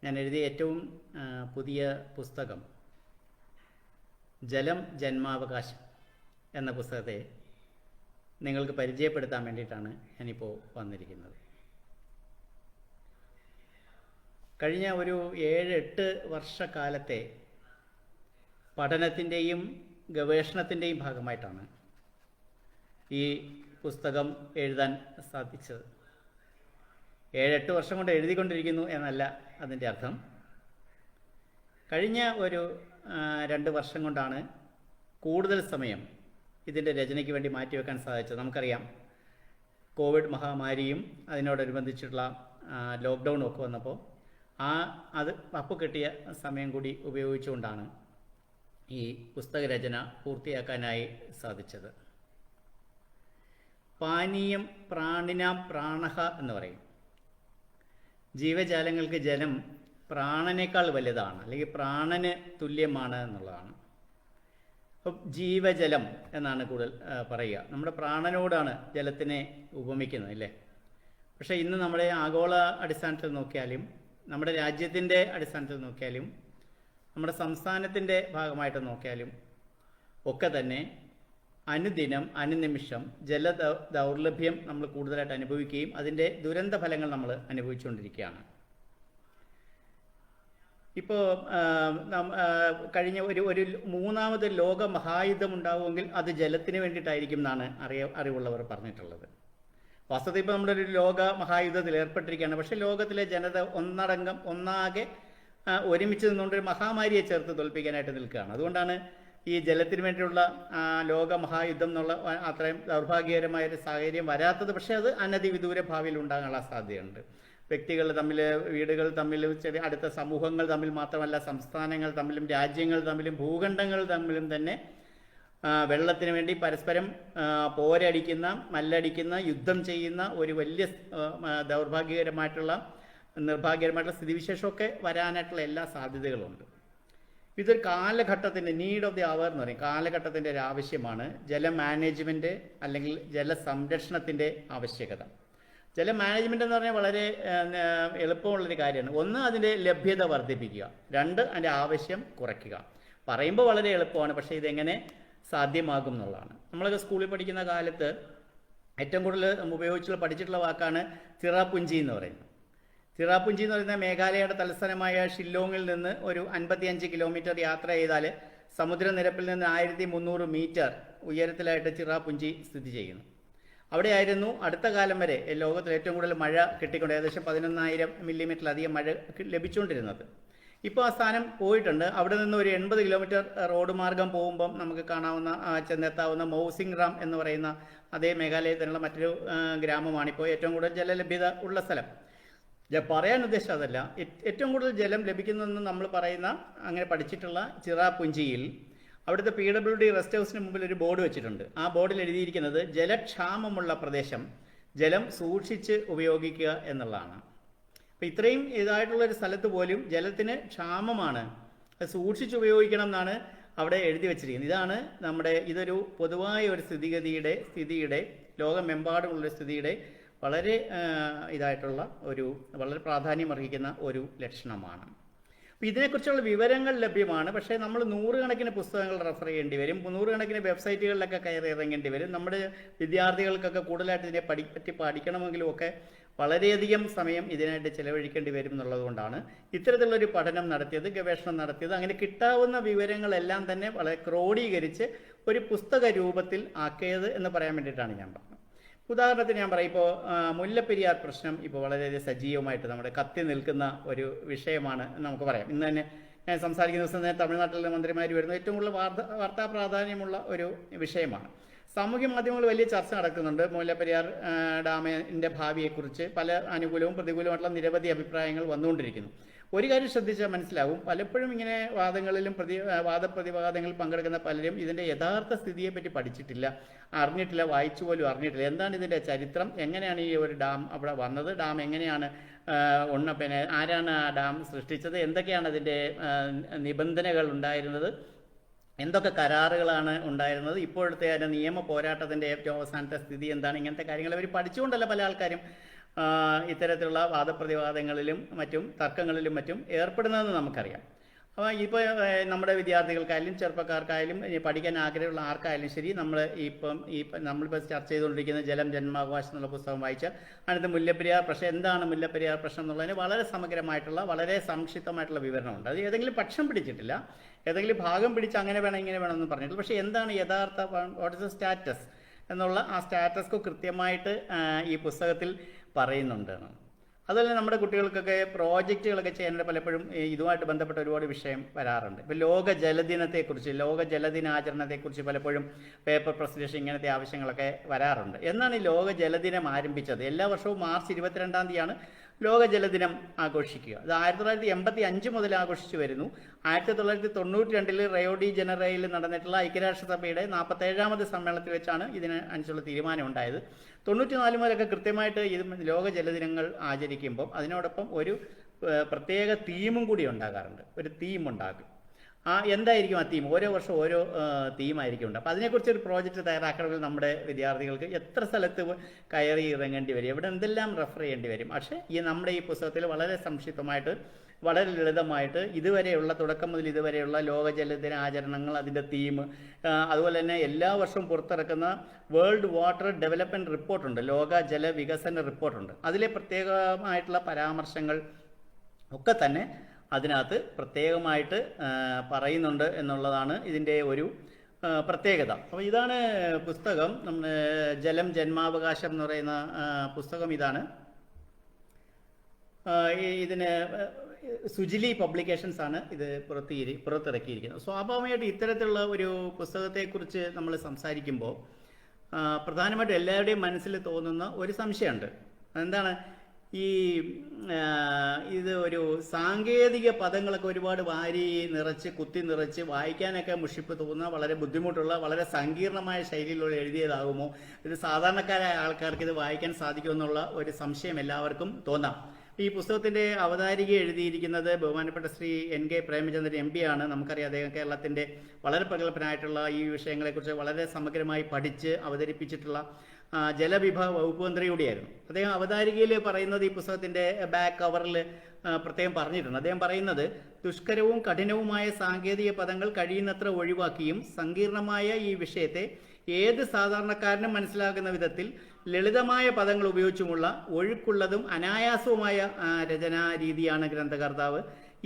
ഞാൻ എഴുതിയ ഏറ്റവും പുതിയ പുസ്തകം ജലം ജന്മാവകാശം എന്ന പുസ്തകത്തെ നിങ്ങൾക്ക് പരിചയപ്പെടുത്താൻ വേണ്ടിയിട്ടാണ് ഞാനിപ്പോൾ വന്നിരിക്കുന്നത്. കഴിഞ്ഞ ഒരു 7-8 വർഷക്കാലത്തെ പഠനത്തിൻ്റെയും ഗവേഷണത്തിൻ്റെയും ഭാഗമായിട്ടാണ് ഈ പുസ്തകം എഴുതാൻ സാധിച്ചത്. 7-8 വർഷം കൊണ്ട് എഴുതിക്കൊണ്ടിരിക്കുന്നു എന്നല്ല അതിൻ്റെ അർത്ഥം. കഴിഞ്ഞ ഒരു 2 വർഷം കൊണ്ടാണ് കൂടുതൽ സമയം ഇതിൻ്റെ രചനയ്ക്ക് വേണ്ടി മാറ്റിവെക്കാൻ സാധിച്ചത്. നമുക്കറിയാം, കോവിഡ് മഹാമാരിയും അതിനോടനുബന്ധിച്ചുള്ള ലോക്ക്ഡൗണും ഒക്കെ വന്നപ്പോൾ അപ്പോൾ കിട്ടിയ സമയം കൂടി ഉപയോഗിച്ചുകൊണ്ടാണ് ഈ പുസ്തകരചന പൂർത്തിയാക്കാനായി സാധിച്ചത്. പാനീയം പ്രാണിനാം പ്രാണഹ എന്ന് പറയും. ജീവജാലങ്ങൾക്ക് ജലം പ്രാണനേക്കാൾ വലുതാണ്, അല്ലെങ്കിൽ പ്രാണന് തുല്യമാണ് എന്നുള്ളതാണ്. അപ്പം ജീവജലം എന്നാണ് കൂടുതൽ പറയുക. നമ്മുടെ പ്രാണനോടാണ് ജലത്തിനെ ഉപമിക്കുന്നത്, അല്ലേ? പക്ഷേ ഇന്ന് നമ്മുടെ ആഗോള അടിസ്ഥാനത്തിൽ നോക്കിയാലും, നമ്മുടെ രാജ്യത്തിൻ്റെ അടിസ്ഥാനത്തിൽ നോക്കിയാലും, നമ്മുടെ സംസ്ഥാനത്തിൻ്റെ ഭാഗമായിട്ട് നോക്കിയാലും ഒക്കെ തന്നെ അനുദിനം അനുനിമിഷം ദൗർലഭ്യം നമ്മൾ കൂടുതലായിട്ട് അനുഭവിക്കുകയും അതിൻ്റെ ദുരന്ത ഫലങ്ങൾ നമ്മൾ അനുഭവിച്ചുകൊണ്ടിരിക്കുകയാണ്. ഇപ്പോൾ കഴിഞ്ഞ ഒരു മൂന്നാമത് ലോക മഹായുദ്ധം ഉണ്ടാവുമെങ്കിൽ അത് ജലത്തിന് വേണ്ടിയിട്ടായിരിക്കും എന്നാണ് അറിവുള്ളവർ പറഞ്ഞിട്ടുള്ളത്. വാസ്തവത്തിൽ ഇപ്പോൾ നമ്മുടെ ഒരു ലോക മഹായുദ്ധത്തിൽ ഏർപ്പെട്ടിരിക്കുകയാണ്. പക്ഷേ ലോകത്തിലെ ജനത ഒന്നാകെ ഒരുമിച്ച് നിന്നുകൊണ്ട് ഒരു മഹാമാരിയെ ചേർത്ത് തോൽപ്പിക്കാനായിട്ട് നിൽക്കുകയാണ്. അതുകൊണ്ടാണ് ഈ ജലത്തിന് വേണ്ടിയുള്ള ലോക മഹായുദ്ധം എന്നുള്ള അത്രയും ദൗർഭാഗ്യകരമായൊരു സാഹചര്യം വരാത്തത്. പക്ഷേ അത് അനധിവിദൂര ഭാവിയിൽ ഉണ്ടാകാനുള്ള സാധ്യതയുണ്ട്. വ്യക്തികൾ തമ്മിൽ, വീടുകൾ തമ്മിൽ, ചെറിയ അടുത്ത സമൂഹങ്ങൾ തമ്മിൽ മാത്രമല്ല, സംസ്ഥാനങ്ങൾ തമ്മിലും രാജ്യങ്ങൾ തമ്മിലും ഭൂഖണ്ഡങ്ങൾ തമ്മിലും തന്നെ വെള്ളത്തിന് വേണ്ടി പരസ്പരം പോരടിക്കുന്ന, മല്ലടിക്കുന്ന, യുദ്ധം ചെയ്യുന്ന ഒരു വലിയ നിർഭാഗ്യകരമായിട്ടുള്ള സ്ഥിതിവിശേഷമൊക്കെ വരാനായിട്ടുള്ള എല്ലാ സാധ്യതകളുമുണ്ട്. ഇതൊരു കാലഘട്ടത്തിൻ്റെ നീഡ് ഓഫ് ദി അവർ എന്ന് പറയും. കാലഘട്ടത്തിൻ്റെ ഒരു ആവശ്യമാണ് ജല മാനേജ്മെൻറ്റ് അല്ലെങ്കിൽ ജലസംരക്ഷണത്തിൻ്റെ ആവശ്യകത. ജല മാനേജ്മെൻറ്റ് എന്ന് പറഞ്ഞാൽ വളരെ എളുപ്പമുള്ളൊരു കാര്യമാണ്. ഒന്ന്, അതിൻ്റെ ലഭ്യത വർദ്ധിപ്പിക്കുക. 2, അതിൻ്റെ ആവശ്യം കുറയ്ക്കുക. പറയുമ്പോൾ വളരെ എളുപ്പമാണ്, പക്ഷേ ഇതെങ്ങനെ സാധ്യമാകും എന്നുള്ളതാണ്. നമ്മളൊക്കെ സ്കൂളിൽ പഠിക്കുന്ന കാലത്ത് ഏറ്റവും കൂടുതൽ പഠിച്ചിട്ടുള്ള വാക്കാണ് ചിറാപുഞ്ചി എന്ന് പറയുന്നത്. ചിറാപുഞ്ചി എന്ന് പറയുന്ന മേഘാലയയുടെ തലസ്ഥാനമായ ഷില്ലോങ്ങിൽ നിന്ന് ഒരു 55 കിലോമീറ്റർ യാത്ര ചെയ്താൽ സമുദ്രനിരപ്പിൽ നിന്ന് 1300 മീറ്റർ ഉയരത്തിലായിട്ട് ചിറാപുഞ്ചി സ്ഥിതി ചെയ്യുന്നു. അവിടെയായിരുന്നു അടുത്ത കാലം വരെ ലോകത്തിൽ ഏറ്റവും കൂടുതൽ മഴ കിട്ടിക്കൊണ്ട്, ഏകദേശം 11,000 മില്ലിമീറ്ററിലധികം മഴ ലഭിച്ചുകൊണ്ടിരുന്നത്. ഇപ്പോൾ ആ സ്ഥാനം പോയിട്ടുണ്ട്. അവിടെ നിന്ന് ഒരു 80 കിലോമീറ്റർ റോഡ് മാർഗം പോകുമ്പം നമുക്ക് ചെന്നെത്താവുന്ന മൗസിംഗ് റാം എന്ന് പറയുന്ന അതേ മേഘാലയത്തിലുള്ള മറ്റൊരു ഗ്രാമമാണിപ്പോൾ ഏറ്റവും കൂടുതൽ ജലലഭ്യത ഉള്ള സ്ഥലം. പറയാൻ ഉദ്ദേശം അതല്ല. ഏറ്റവും കൂടുതൽ ജലം ലഭിക്കുന്നതെന്ന് നമ്മൾ പറയുന്ന, അങ്ങനെ പഠിച്ചിട്ടുള്ള ചിറാപുഞ്ചിയിൽ അവിടുത്തെ PWD റെസ്റ്റ് ഹൗസിന് മുമ്പിൽ ഒരു ബോർഡ് വെച്ചിട്ടുണ്ട്. ആ ബോർഡിൽ എഴുതിയിരിക്കുന്നത് ജലക്ഷാമമുള്ള പ്രദേശം ജലം സൂക്ഷിച്ച് ഉപയോഗിക്കുക എന്നുള്ളതാണ്. അപ്പോൾ ഇത്രയും ഇതായിട്ടുള്ളൊരു സ്ഥലത്ത് പോലും ജലത്തിന് ക്ഷാമമാണ്, അത് സൂക്ഷിച്ച് ഉപയോഗിക്കണം എന്നാണ് അവിടെ എഴുതി വച്ചിരിക്കുന്നത്. ഇതൊരു പൊതുവായ ഒരു സ്ഥിതിയുടെ ലോകമെമ്പാടുമുള്ളൊരു സ്ഥിതിയുടെ വളരെ വളരെ പ്രാധാന്യം അർഹിക്കുന്ന ഒരു ലക്ഷണമാണ്. അപ്പോൾ ഇതിനെക്കുറിച്ചുള്ള വിവരങ്ങൾ ലഭ്യമാണ്. പക്ഷേ നമ്മൾ 100 കണക്കിന് പുസ്തകങ്ങൾ റെഫർ ചെയ്യേണ്ടി വരും, 100 കണക്കിന് വെബ്സൈറ്റുകളിലൊക്കെ കയറി ഇറങ്ങേണ്ടി വരും. നമ്മുടെ വിദ്യാർത്ഥികൾക്കൊക്കെ കൂടുതലായിട്ട് ഇതിനെ പറ്റി പഠിക്കണമെങ്കിലും ഒക്കെ വളരെയധികം സമയം ഇതിനായിട്ട് ചിലവഴിക്കേണ്ടി വരും എന്നുള്ളതുകൊണ്ടാണ് ഇത്തരത്തിലുള്ളൊരു പഠനം നടത്തിയത്, ഗവേഷണം നടത്തിയത്. അങ്ങനെ കിട്ടാവുന്ന വിവരങ്ങളെല്ലാം തന്നെ വളരെ ക്രോഡീകരിച്ച് ഒരു പുസ്തക രൂപത്തിൽ ആക്കിയത് എന്ന് പറയാൻ വേണ്ടിയിട്ടാണ് ഞാൻ പറഞ്ഞത്. ഉദാഹരണത്തിന് ഞാൻ പറയും, ഇപ്പോൾ മുല്ലപ്പെരിയാർ പ്രശ്നം ഇപ്പോൾ വളരെയധികം സജീവമായിട്ട് നമ്മുടെ കത്തി നിൽക്കുന്ന ഒരു വിഷയമാണ് നമുക്ക് പറയാം. ഇന്ന് തന്നെ ഞാൻ സംസാരിക്കുന്ന ദിവസം തന്നെ തമിഴ്നാട്ടിലെ മന്ത്രിമാർ വരുന്ന ഏറ്റവും കൂടുതൽ വാർത്താ പ്രാധാന്യമുള്ള ഒരു വിഷയമാണ്. സാമൂഹ്യ മാധ്യമങ്ങൾ വലിയ ചർച്ച നടക്കുന്നുണ്ട്. മുല്ലപ്പെരിയാർ ഡാമിൻ്റെ ഭാവിയെക്കുറിച്ച് പല അനുകൂലവും പ്രതികൂലമായിട്ടുള്ള നിരവധി അഭിപ്രായങ്ങൾ വന്നുകൊണ്ടിരിക്കുന്നു. ഒരു കാര്യം ശ്രദ്ധിച്ചാൽ മനസ്സിലാവും, പലപ്പോഴും ഇങ്ങനെ വാദപ്രതിവാദങ്ങളിൽ പങ്കെടുക്കുന്ന പലരും ഇതിൻ്റെ യഥാർത്ഥ സ്ഥിതിയെപ്പറ്റി പഠിച്ചിട്ടില്ല, അറിഞ്ഞിട്ടില്ല, വായിച്ചു പോലും അറിഞ്ഞിട്ടില്ല. എന്താണ് ഇതിൻ്റെ ചരിത്രം, എങ്ങനെയാണ് ഈ ഒരു ഡാം അവിടെ വന്നത്, ഡാം എങ്ങനെയാണ് ആരാണ് ആ ഡാം സൃഷ്ടിച്ചത്, എന്തൊക്കെയാണ് അതിൻ്റെ നിബന്ധനകൾ ഉണ്ടായിരുന്നത്, എന്തൊക്കെ കരാറുകളാണ് ഉണ്ടായിരുന്നത്, ഇപ്പോഴത്തെ നിയമ പോരാട്ടത്തിൻ്റെ ഏറ്റവും അവസാനത്തെ സ്ഥിതി എന്താണ്, ഇങ്ങനത്തെ കാര്യങ്ങൾ അവർ പഠിച്ചുകൊണ്ടല്ല പല ആൾക്കാരും ഇത്തരത്തിലുള്ള വാദപ്രതിവാദങ്ങളിലും മറ്റും തർക്കങ്ങളിലും മറ്റും ഏർപ്പെടുന്നതെന്ന് നമുക്കറിയാം. അപ്പോൾ ഇപ്പോൾ നമ്മുടെ വിദ്യാർത്ഥികൾക്കായാലും ചെറുപ്പക്കാർക്കായാലും പഠിക്കാൻ ആഗ്രഹമുള്ള ആർക്കായാലും ശരി, നമ്മളിപ്പോൾ ചർച്ച ചെയ്തുകൊണ്ടിരിക്കുന്ന ജലം ജന്മാവകാശം എന്നുള്ള പുസ്തകം വായിച്ചാൽ അതിനകത്ത് മുല്ലപ്പെരിയാർ പ്രശ്നം എന്താണ്, മുല്ലപ്പെരിയാർ പ്രശ്നം എന്നുള്ളതിന് വളരെ സമഗ്രമായിട്ടുള്ള വളരെ സംക്ഷിപ്തമായിട്ടുള്ള വിവരണമുണ്ട്. അത് ഏതെങ്കിലും പക്ഷം പിടിച്ചിട്ടില്ല, ഏതെങ്കിലും ഭാഗം പിടിച്ച് അങ്ങനെ വേണം ഇങ്ങനെ വേണം എന്ന് പറഞ്ഞിട്ടില്ല. പക്ഷേ എന്താണ് യഥാർത്ഥ വാട്ട് ഇസ് ദ സ്റ്റാറ്റസ് എന്നുള്ള ആ സ്റ്റാറ്റസ് കൃത്യമായിട്ട് ഈ പുസ്തകത്തിൽ പറയുന്നുണ്ട്. അതുപോലെ നമ്മുടെ കുട്ടികൾക്കൊക്കെ പ്രോജക്റ്റുകളൊക്കെ ചെയ്യാനായിട്ട് പലപ്പോഴും ഇതുമായിട്ട് ബന്ധപ്പെട്ട ഒരുപാട് വിഷയം വരാറുണ്ട്. ഇപ്പോൾ ലോക ജലദിനത്തെക്കുറിച്ച്, ലോക ജലദിനാചരണത്തെക്കുറിച്ച് പലപ്പോഴും പേപ്പർ പ്രസന്റേഷൻ ഇങ്ങനത്തെ ആവശ്യങ്ങളൊക്കെ വരാറുണ്ട്. എന്നാണ് ഈ ലോക ജലദിനം ആരംഭിച്ചത്? എല്ലാ വർഷവും മാർച്ച് 22-ാം തീയതിയാണ് ലോക ജലദിനം ആഘോഷിക്കുക. അത് 1985 മുതൽ ആഘോഷിച്ചു വരുന്നു. 1992 റയോ ഡി ജനറോയിൽ നടന്നിട്ടുള്ള ഐക്യരാഷ്ട്രസഭയുടെ 47ാമത് സമ്മേളനത്തിൽ വെച്ചാണ് ഇതിന് അനുസരിച്ചുള്ള തീരുമാനം ഉണ്ടായത്. 94 മുതലൊക്കെ കൃത്യമായിട്ട് ഇത് ലോക ജലദിനങ്ങൾ ആചരിക്കുമ്പം അതിനോടൊപ്പം ഒരു പ്രത്യേക തീമും കൂടി ഉണ്ടാകാറുണ്ട്. ഒരു തീം ഉണ്ടാകും. എന്തായിരിക്കും ആ തീം? ഓരോ വർഷം ഓരോ തീമായിരിക്കും ഉണ്ട്. അപ്പോൾ അതിനെക്കുറിച്ച് ഒരു പ്രോജക്റ്റ് തയ്യാറാക്കണമെങ്കിൽ നമ്മുടെ വിദ്യാർത്ഥികൾക്ക് എത്ര സ്ഥലത്ത് കയറി ഇറങ്ങേണ്ടി വരും, എവിടെ എന്തെല്ലാം റെഫർ ചെയ്യേണ്ടി വരും. പക്ഷേ നമ്മുടെ ഈ പുസ്തകത്തിൽ വളരെ സംക്ഷിപ്തമായിട്ട്, വളരെ ലളിതമായിട്ട് ഇതുവരെയുള്ള തുടക്കം മുതൽ ഇതുവരെയുള്ള ലോക ജലദിന ആചരണങ്ങൾ, അതിൻ്റെ തീം, അതുപോലെ തന്നെ എല്ലാ വർഷവും പുറത്തിറക്കുന്ന വേൾഡ് വാട്ടർ ഡെവലപ്മെൻറ്റ് റിപ്പോർട്ടുണ്ട്, ലോക ജല വികസന റിപ്പോർട്ടുണ്ട്. അതിലെ പ്രത്യേകമായിട്ടുള്ള പരാമർശങ്ങൾ ഒക്കെ തന്നെ അതിനകത്ത് പ്രത്യേകമായിട്ട് പറയുന്നുണ്ട് എന്നുള്ളതാണ് ഇതിൻ്റെ ഒരു പ്രത്യേകത. അപ്പോൾ ഇതാണ് പുസ്തകം. നമ്മുടെ ജലം ജന്മാവകാശം എന്ന് പറയുന്ന പുസ്തകം ഇതാണ്. ഇതിന് സുജിലി പബ്ലിക്കേഷൻസ് ആണ് ഇത് പുറത്തിറക്കിയിരിക്കുന്നത്. സ്വാഭാവികമായിട്ട് ഇത്തരത്തിലുള്ള ഒരു പുസ്തകത്തെക്കുറിച്ച് നമ്മൾ സംസാരിക്കുമ്പോൾ പ്രധാനമായിട്ടും എല്ലാവരുടെയും മനസ്സിൽ തോന്നുന്ന ഒരു സംശയമുണ്ട്. എന്താണ്? ഇത് ഒരു സാങ്കേതിക പദങ്ങളൊക്കെ ഒരുപാട് വാരി നിറച്ച് കുത്തി നിറച്ച് വായിക്കാനൊക്കെ മുഷിപ്പ് തോന്നുന്ന, വളരെ ബുദ്ധിമുട്ടുള്ള, വളരെ സങ്കീർണമായ ശൈലിയിലൂടെ എഴുതിയതാകുമോ, ഇത് സാധാരണക്കാരായ ആൾക്കാർക്ക് ഇത് വായിക്കാൻ സാധിക്കുമെന്നുള്ള ഒരു സംശയം എല്ലാവർക്കും തോന്നാം. ഈ പുസ്തകത്തിൻ്റെ അവതാരിക എഴുതിയിരിക്കുന്നത് ബഹുമാനപ്പെട്ട ശ്രീ NK പ്രേമചന്ദ്രൻ MP ആണ്. നമുക്കറിയാം, അദ്ദേഹം കേരളത്തിൻ്റെ വളരെ പ്രഗത്ഭനായിട്ടുള്ള ഈ വിഷയങ്ങളെക്കുറിച്ച് വളരെ സമഗ്രമായി പഠിച്ച് അവതരിപ്പിച്ചിട്ടുള്ള ജലവിഭവ വകുപ്പ് മന്ത്രി കൂടിയായിരുന്നു. അദ്ദേഹം അവതാരികയിൽ പറയുന്നത്, ഈ പുസ്തകത്തിൻ്റെ ബാക്ക് കവറിൽ പ്രത്യേകം പറഞ്ഞിട്ടുണ്ട്. അദ്ദേഹം പറയുന്നത്, ദുഷ്കരവും കഠിനവുമായ സാങ്കേതിക പദങ്ങൾ കഴിയുന്നത്ര ഒഴിവാക്കിയും സങ്കീർണമായ ഈ വിഷയത്തെ ഏത് സാധാരണക്കാരനും മനസ്സിലാക്കുന്ന വിധത്തിൽ ലളിതമായ പദങ്ങൾ ഉപയോഗിച്ചുമുള്ള ഒഴുക്കുള്ളതും അനായാസവുമായ രചനാ രീതിയാണ് ഗ്രന്ഥകർത്താവ്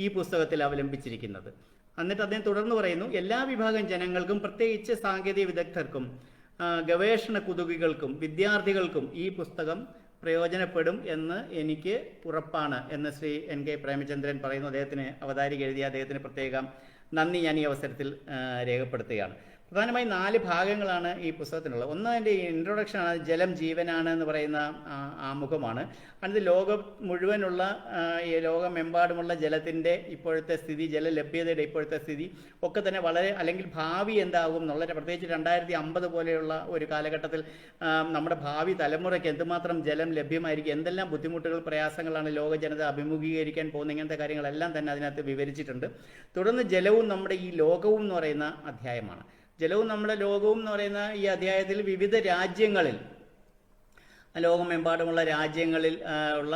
ഈ പുസ്തകത്തിൽ അവലംബിച്ചിരിക്കുന്നത്. എന്നിട്ട് അദ്ദേഹം തുടർന്ന് പറയുന്നു, എല്ലാ വിഭാഗം ജനങ്ങൾക്കും, പ്രത്യേകിച്ച് സാങ്കേതിക വിദഗ്ധർക്കും, ഗവേഷണ കുതുകികൾക്കും, വിദ്യാർത്ഥികൾക്കും ഈ പുസ്തകം പ്രയോജനപ്പെടും എന്ന് എനിക്ക് ഉറപ്പാണ് എന്ന് ശ്രീ NK പ്രേമചന്ദ്രൻ പറയുന്നു. അദ്ദേഹത്തിന് അവതാരിക എഴുതിയ അദ്ദേഹത്തിന് പ്രത്യേകം നന്ദി ഞാൻ ഈ അവസരത്തിൽ രേഖപ്പെടുത്തുകയാണ്. പ്രധാനമായും 4 ഭാഗങ്ങളാണ് ഈ പുസ്തകത്തിനുള്ളത്. ഒന്ന് അതിൻ്റെ ഇൻട്രൊഡക്ഷനാണ്, ജലം ജീവനാണ് എന്ന് പറയുന്ന ആമുഖമാണ്. അത് ലോകം മുഴുവനുള്ള, ലോകമെമ്പാടുമുള്ള ജലത്തിൻ്റെ ഇപ്പോഴത്തെ സ്ഥിതി, ജലലഭ്യതയുടെ ഇപ്പോഴത്തെ സ്ഥിതി ഒക്കെ തന്നെ വളരെ, അല്ലെങ്കിൽ ഭാവി എന്താകും എന്നുള്ള, പ്രത്യേകിച്ച് 2050 പോലെയുള്ള ഒരു കാലഘട്ടത്തിൽ നമ്മുടെ ഭാവി തലമുറയ്ക്ക് എന്തുമാത്രം ജലം ലഭ്യമായിരിക്കും, എന്തെല്ലാം ബുദ്ധിമുട്ടുകൾ പ്രയാസങ്ങളാണ് ലോക ജനത അഭിമുഖീകരിക്കാൻ പോകുന്ന, ഇങ്ങനത്തെ കാര്യങ്ങളെല്ലാം തന്നെ അതിനകത്ത് വിവരിച്ചിട്ടുണ്ട്. തുടർന്ന് ജലവും നമ്മുടെ ഈ ലോകവും എന്ന് പറയുന്ന അധ്യായമാണ്. ജലവും നമ്മുടെ ലോകവും എന്ന് പറയുന്ന ഈ അധ്യായത്തിൽ വിവിധ രാജ്യങ്ങളിൽ, ലോകമെമ്പാടുമുള്ള രാജ്യങ്ങളിൽ ഉള്ള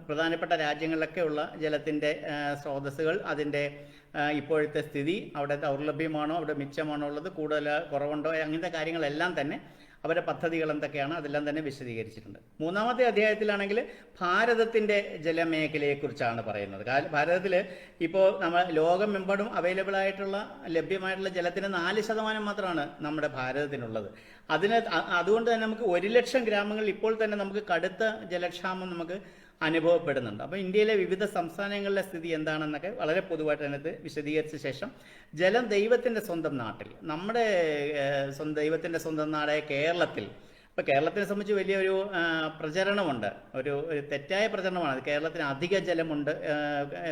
പ്രധാനപ്പെട്ട രാജ്യങ്ങളിലൊക്കെ ഉള്ള ജലത്തിൻ്റെ സ്രോതസ്സുകൾ, അതിൻ്റെ ഇപ്പോഴത്തെ സ്ഥിതി, അവിടെ ദൗർലഭ്യമാണോ, അവിടെ മിച്ചമാണോ ഉള്ളത്, കൂടുതൽ കുറവുണ്ടോ, അങ്ങനത്തെ കാര്യങ്ങളെല്ലാം തന്നെ അവരുടെ പദ്ധതികൾ എന്തൊക്കെയാണ് അതെല്ലാം തന്നെ വിശദീകരിച്ചിട്ടുണ്ട്. 3-ാമത്തെ അധ്യായത്തിലാണെങ്കിൽ ഭാരതത്തിൻ്റെ ജലമേഖലയെക്കുറിച്ചാണ് പറയുന്നത്. ഭാരതത്തിൽ ഇപ്പോൾ നമ്മൾ ലോകമെമ്പാടും അവൈലബിൾ ആയിട്ടുള്ള, ലഭ്യമായിട്ടുള്ള ജലത്തിന് 4% മാത്രമാണ് നമ്മുടെ ഭാരതത്തിനുള്ളത്. അതുകൊണ്ട് തന്നെ നമുക്ക് 1 ലക്ഷം ഗ്രാമങ്ങളിൽ ഇപ്പോൾ തന്നെ നമുക്ക് കടുത്ത ജലക്ഷാമം നമുക്ക് അനുഭവപ്പെടുന്നുണ്ട്. അപ്പോൾ ഇന്ത്യയിലെ വിവിധ സംസ്ഥാനങ്ങളിലെ സ്ഥിതി എന്താണെന്നൊക്കെ വളരെ പൊതുവായിട്ട് അതിനകത്ത് വിശദീകരിച്ച ശേഷം, ജലം ദൈവത്തിൻ്റെ സ്വന്തം നാട്ടിൽ, നമ്മുടെ ദൈവത്തിൻ്റെ സ്വന്തം നാടായ കേരളത്തിൽ, ഇപ്പോൾ കേരളത്തിനെ സംബന്ധിച്ച് വലിയൊരു പ്രചരണമുണ്ട്, ഒരു തെറ്റായ പ്രചരണമാണ്. കേരളത്തിന് അധിക ജലമുണ്ട്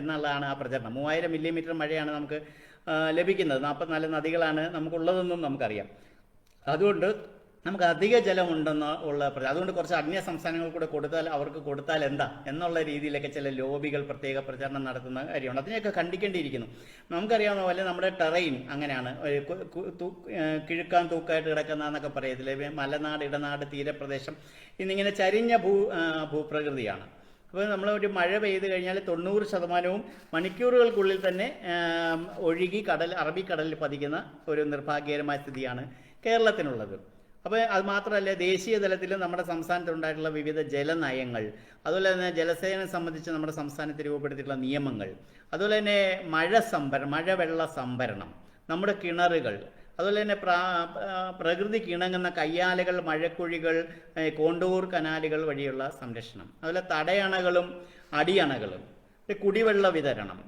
എന്നുള്ളതാണ് ആ പ്രചരണം. 3000 മില്ലിമീറ്റർ മഴയാണ് നമുക്ക് ലഭിക്കുന്നത്, 44 നദികളാണ് നമുക്കുള്ളതെന്നും നമുക്കറിയാം. അതുകൊണ്ട് നമുക്ക് അധിക ജലമുണ്ടെന്ന് അതുകൊണ്ട് കുറച്ച് അന്യ സംസ്ഥാനങ്ങൾ കൂടെ കൊടുത്താൽ അവർക്ക് കൊടുത്താൽ എന്താ എന്നുള്ള രീതിയിലൊക്കെ ചില ലോബികൾ പ്രത്യേക പ്രചാരണം നടത്തുന്ന കാര്യമുണ്ട്. അതിനെയൊക്കെ കണ്ടിക്കേണ്ടിയിരിക്കുന്നു. നമുക്കറിയാവുന്ന പോലെ നമ്മുടെ ടെറൈൻ അങ്ങനെയാണ്, കിഴുക്കാൻ തൂക്കായിട്ട് കിടക്കുന്ന എന്നൊക്കെ പറയത്തില്ലേ, മലനാട്, ഇടനാട്, തീരപ്രദേശം എന്നിങ്ങനെ ചരിഞ്ഞ ഭൂപ്രകൃതിയാണ്. അപ്പോൾ നമ്മൾ ഒരു മഴ പെയ്ത് കഴിഞ്ഞാൽ 90% മണിക്കൂറുകൾക്കുള്ളിൽ തന്നെ ഒഴുകി അറബിക്കടലിൽ പതിക്കുന്ന ഒരു നിർഭാഗ്യകരമായ സ്ഥിതിയാണ് കേരളത്തിനുള്ളത്. അപ്പോൾ അത് മാത്രമല്ല, ദേശീയ തലത്തിൽ നമ്മുടെ സംസ്ഥാനത്തുണ്ടായിട്ടുള്ള വിവിധ ജലനയങ്ങൾ, അതുപോലെ തന്നെ ജലസേചനം സംബന്ധിച്ച് നമ്മുടെ സംസ്ഥാനത്ത് രൂപപ്പെടുത്തിയിട്ടുള്ള നിയമങ്ങൾ, അതുപോലെ തന്നെ മഴവെള്ള സംഭരണം, നമ്മുടെ കിണറുകൾ, അതുപോലെ തന്നെ പ്രകൃതിക്ക് ഇണങ്ങുന്ന കയ്യാലകൾ, മഴക്കുഴികൾ, കോണ്ടൂർ കനാലുകൾ വഴിയുള്ള സംരക്ഷണം, അതുപോലെ തടയണകളും അടിയണകളും, കുടിവെള്ള വിതരണം,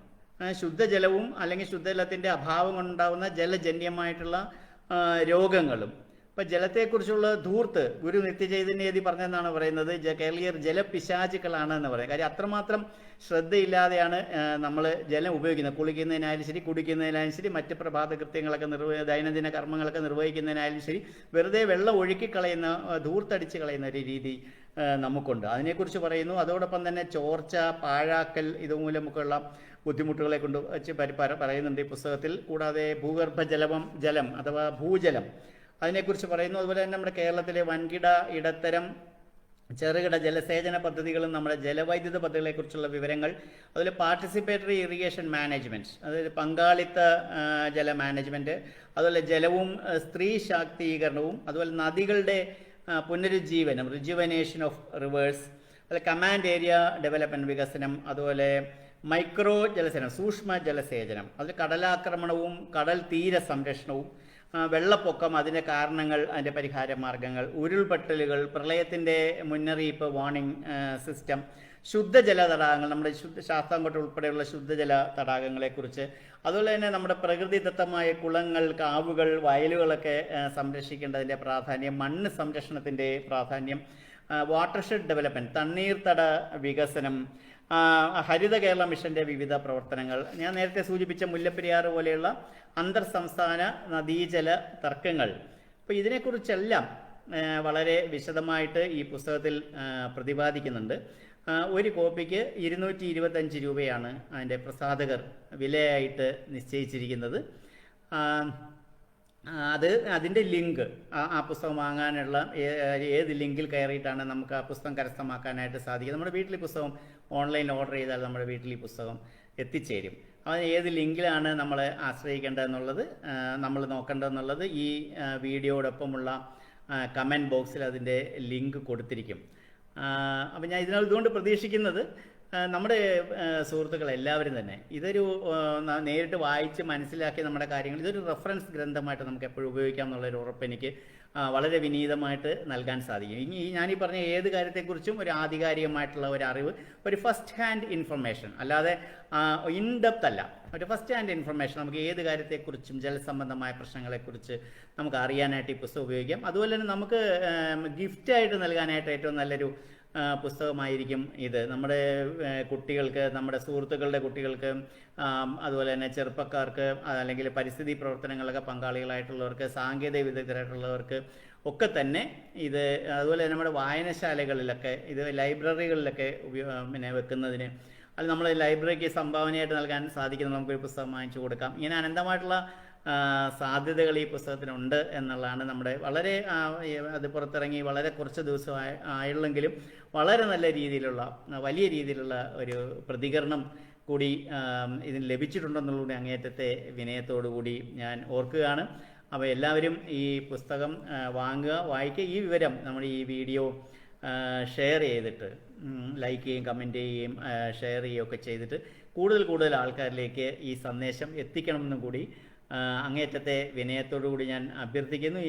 ശുദ്ധജലവും അല്ലെങ്കിൽ ശുദ്ധജലത്തിൻ്റെ അഭാവം കൊണ്ടുണ്ടാകുന്ന ജലജന്യമായിട്ടുള്ള രോഗങ്ങളും. ഇപ്പം ജലത്തെക്കുറിച്ചുള്ള ധൂർത്ത് ഗുരു നിത്യചൈതന്യതി പറഞ്ഞെന്നാണ് പറയുന്നത്, കേരളീയർ ജലപിശാചുക്കളാണ് എന്ന് പറയും. കാര്യം അത്രമാത്രം ശ്രദ്ധയില്ലാതെയാണ് നമ്മൾ ജലം ഉപയോഗിക്കുന്നത്. കുളിക്കുന്നതിനായാലും ശരി, കുടിക്കുന്നതിനായാലും ശരി, മറ്റ് പ്രഭാത കൃത്യങ്ങളൊക്കെ ദൈനംദിന കർമ്മങ്ങളൊക്കെ നിർവഹിക്കുന്നതിനായാലും ശരി, വെറുതെ വെള്ളം ഒഴുക്കിക്കളയുന്ന, ധൂർത്തടിച്ച് കളയുന്ന ഒരു രീതി നമുക്കുണ്ട്. അതിനെക്കുറിച്ച് പറയുന്നു. അതോടൊപ്പം തന്നെ ചോർച്ച, പാഴാക്കൽ ഇതുമൂലമൊക്കെയുള്ള ബുദ്ധിമുട്ടുകളെ കൊണ്ട് വെച്ച് പറയുന്നുണ്ട് ഈ പുസ്തകത്തിൽ. കൂടാതെ ഭൂഗർഭ ജലം അഥവാ ഭൂജലം, അതിനെക്കുറിച്ച് പറയുന്നു. അതുപോലെ തന്നെ നമ്മുടെ കേരളത്തിലെ വൻകിട, ഇടത്തരം, ചെറുകിട ജലസേചന പദ്ധതികളും നമ്മുടെ ജലവൈദ്യുത പദ്ധതികളെക്കുറിച്ചുള്ള വിവരങ്ങൾ, അതുപോലെ പാർട്ടിസിപ്പേറ്ററി ഇറിഗേഷൻ മാനേജ്മെൻറ്റ്, അതായത് പങ്കാളിത്ത ജല മാനേജ്മെൻറ്റ്, അതുപോലെ ജലവും സ്ത്രീ ശാക്തീകരണവും, അതുപോലെ നദികളുടെ പുനരുജ്ജീവനം, റിജുവനേഷൻ ഓഫ് റിവേഴ്സ്, അതുപോലെ കമാൻഡ് ഏരിയ ഡെവലപ്മെൻറ്റ് വികസനം, അതുപോലെ മൈക്രോ ജലസേചനം, സൂക്ഷ്മ ജലസേചനം, അതിൽ കടലാക്രമണവും കടൽ തീര സംരക്ഷണവും, വെള്ളപ്പൊക്കം, അതിൻ്റെ കാരണങ്ങൾ, അതിൻ്റെ പരിഹാര മാർഗങ്ങൾ, ഉരുൾപൊട്ടലുകൾ, പ്രളയത്തിൻ്റെ മുന്നറിയിപ്പ്, വാർണിംഗ് സിസ്റ്റം, ശുദ്ധജല തടാകങ്ങൾ, നമ്മുടെ ശാസ്താംകോട്ട ഉൾപ്പെടെയുള്ള ശുദ്ധജല തടാകങ്ങളെക്കുറിച്ച്, അതുപോലെ തന്നെ നമ്മുടെ പ്രകൃതിദത്തമായ കുളങ്ങൾ, കാവുകൾ, വയലുകളൊക്കെ സംരക്ഷിക്കേണ്ടതിൻ്റെ പ്രാധാന്യം, മണ്ണ് സംരക്ഷണത്തിൻ്റെ പ്രാധാന്യം, വാട്ടർഷെഡ് ഡെവലപ്മെൻറ്റ്, തണ്ണീർത്തട വികസനം, ഹരിത കേരള മിഷൻ്റെ വിവിധ പ്രവർത്തനങ്ങൾ, ഞാൻ നേരത്തെ സൂചിപ്പിച്ച മുല്ലപ്പെരിയാർ പോലെയുള്ള അന്തർ സംസ്ഥാന നദീജല തർക്കങ്ങൾ. അപ്പോൾ ഇതിനെക്കുറിച്ചെല്ലാം വളരെ വിശദമായിട്ട് ഈ പുസ്തകത്തിൽ പ്രതിപാദിക്കുന്നുണ്ട്. ഒരു കോപ്പിക്ക് 225 രൂപയാണ് അതിൻ്റെ പ്രസാധകർ വിലയായിട്ട് നിശ്ചയിച്ചിരിക്കുന്നത്. അതിൻ്റെ ലിങ്ക്, ആ പുസ്തകം വാങ്ങാനുള്ള ഏത് ലിങ്കിൽ കയറിയിട്ടാണ് നമുക്ക് ആ പുസ്തകം കരസ്ഥമാക്കാനായിട്ട് സാധിക്കുക. നമ്മുടെ വീട്ടിൽ ഈ പുസ്തകം ഓൺലൈൻ ഓർഡർ ചെയ്താൽ നമ്മുടെ വീട്ടിൽ ഈ പുസ്തകം എത്തിച്ചേരും. അതിന് ഏത് ലിങ്കിലാണ് നമ്മൾ ആശ്രയിക്കേണ്ടതെന്നുള്ളത്, നമ്മൾ നോക്കേണ്ടതെന്നുള്ളത് ഈ വീഡിയോടൊപ്പമുള്ള കമൻറ്റ് ബോക്സിൽ അതിൻ്റെ ലിങ്ക് കൊടുത്തിരിക്കും. അപ്പം ഞാൻ ഇതുകൊണ്ട് പ്രതീക്ഷിക്കുന്നത് നമ്മുടെ സുഹൃത്തുക്കൾ എല്ലാവരും തന്നെ ഇതൊരു നേരിട്ട് വായിച്ച് മനസ്സിലാക്കി നമ്മുടെ കാര്യങ്ങൾ ഇതൊരു റെഫറൻസ് ഗ്രന്ഥമായിട്ട് നമുക്ക് എപ്പോഴും ഉപയോഗിക്കാം എന്നുള്ളൊരു ഉറപ്പ് എനിക്ക് വളരെ വിനീതമായിട്ട് നൽകാൻ സാധിക്കും. ഇനി ഞാനീ പറഞ്ഞ ഏത് കാര്യത്തെക്കുറിച്ചും ഒരു ആധികാരികമായിട്ടുള്ള ഒരു അറിവ്, ഒരു ഫസ്റ്റ് ഹാൻഡ് ഇൻഫർമേഷൻ, അല്ലാതെ ഇൻഡെപ്ത് അല്ല, ഒരു ഫസ്റ്റ് ഹാൻഡ് ഇൻഫർമേഷൻ നമുക്ക് ഏത് കാര്യത്തെക്കുറിച്ചും ജലസംബന്ധമായ പ്രശ്നങ്ങളെക്കുറിച്ച് നമുക്ക് അറിയാനായിട്ട് ഈ പുസ്തകം ഉപയോഗിക്കാം. അതുപോലെ തന്നെ നമുക്ക് ഗിഫ്റ്റായിട്ട് നൽകാനായിട്ട് ഏറ്റവും നല്ലൊരു പുസ്തകമായിരിക്കും ഇത്. നമ്മുടെ കുട്ടികൾക്ക്, നമ്മുടെ സുഹൃത്തുക്കളുടെ കുട്ടികൾക്ക്, അതുപോലെ തന്നെ ചെറുപ്പക്കാർക്ക്, അല്ലെങ്കിൽ പരിസ്ഥിതി പ്രവർത്തനങ്ങളൊക്കെ പങ്കാളികളായിട്ടുള്ളവർക്ക്, സാങ്കേതിക വിദഗ്ധരായിട്ടുള്ളവർക്ക് ഒക്കെ തന്നെ ഇത്, അതുപോലെ നമ്മുടെ വായനശാലകളിലൊക്കെ ഇത്, ലൈബ്രറികളിലൊക്കെ വെക്കുന്നതിന്, അത് നമ്മൾ ലൈബ്രറിക്ക് സംഭാവനയായിട്ട് നൽകാൻ സാധിക്കുന്ന നമുക്കൊരു പുസ്തകം വാങ്ങിച്ചു കൊടുക്കാം. ഇങ്ങനെ അനന്തമായിട്ടുള്ള സാധ്യതകൾ ഈ പുസ്തകത്തിനുണ്ട് എന്നുള്ളതാണ് നമ്മുടെ വളരെ അത് പുറത്തിറങ്ങി വളരെ കുറച്ച് ദിവസം ആയുള്ളെങ്കിലും വളരെ നല്ല രീതിയിലുള്ള, വലിയ രീതിയിലുള്ള ഒരു പ്രതികരണം കൂടി ഇതിന് ലഭിച്ചിട്ടുണ്ടെന്നുള്ളൂടെ അങ്ങേയറ്റത്തെ വിനയത്തോടുകൂടി ഞാൻ ഓർക്കുകയാണ്. അപ്പോൾ എല്ലാവരും ഈ പുസ്തകം വാങ്ങുക, വായിക്കുക. ഈ വിവരം നമ്മുടെ ഈ വീഡിയോ ഷെയർ ചെയ്തിട്ട്, ലൈക്ക് ചെയ്യുകയും കമൻറ്റ് ചെയ്യുകയും ഷെയർ ചെയ്യുകയൊക്കെ ചെയ്തിട്ട് കൂടുതൽ ആൾക്കാരിലേക്ക് ഈ സന്ദേശം എത്തിക്കണമെന്നും കൂടി അങ്ങേയറ്റത്തെ വിനയത്തോടുകൂടി ഞാൻ അഭ്യർത്ഥിക്കുന്നു.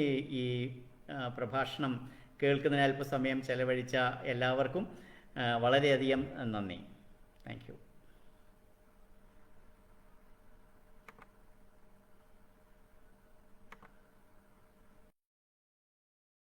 ഈ പ്രഭാഷണം കേൾക്കുന്നതിന് അല്പസമയം ചെലവഴിച്ച എല്ലാവർക്കും വളരെയധികം നന്ദി. Thank you.